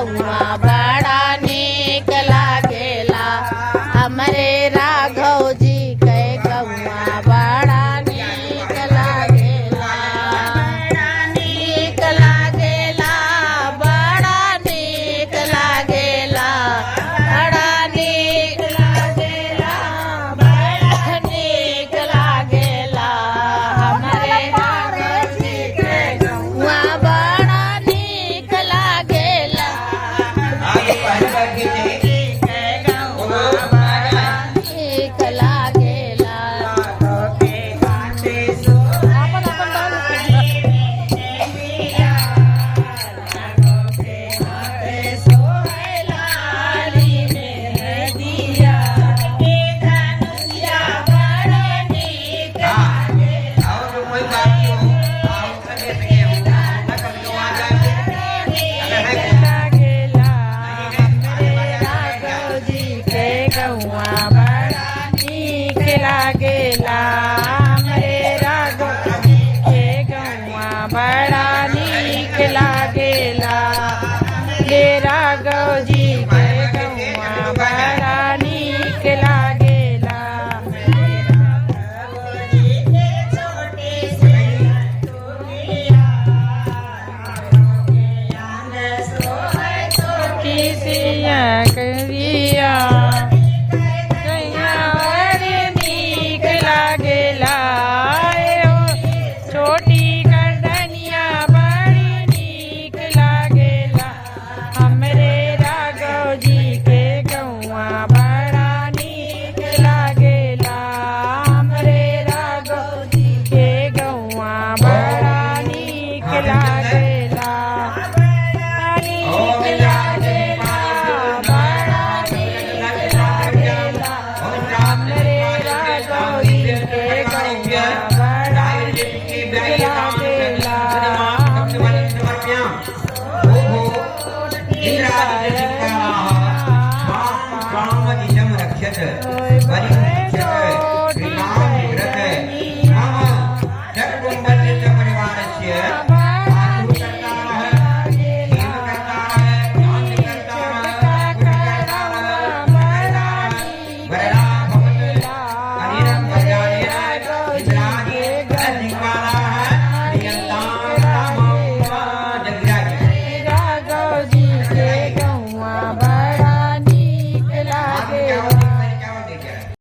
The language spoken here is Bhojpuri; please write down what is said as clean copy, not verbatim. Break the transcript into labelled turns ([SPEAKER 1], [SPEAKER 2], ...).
[SPEAKER 1] गौआ बड़ा नीक लागेला। हमरे राघव जी के गौआ बड़ा नीक लागेला। नीक लागेला, बड़ा नीक लागेला, बड़ा नीक लागेला, बड़ा नीक लागेला। हमरे राघव जी के गौआ बड़ा नीक लागेला। नीक लागेला। गौआ बड़ा नीक लागेला। हमरे राघव जी के गौआ बड़ा नीक लागेला। ले राघव जी के गौआ बड़ा नीक लागेला। किसिया करिया छोटी गर्दनिया बड़ी नीक लागेला। हमरे राघव जी के गौआ बड़ा नीक लागेला। हमरे राघव जी के गौआ बड़ा नीक लागेला। नीक लागेला, बड़ा नीक लागेला। हमरे राघव जी के गौआ बड़ा नीक लागेला।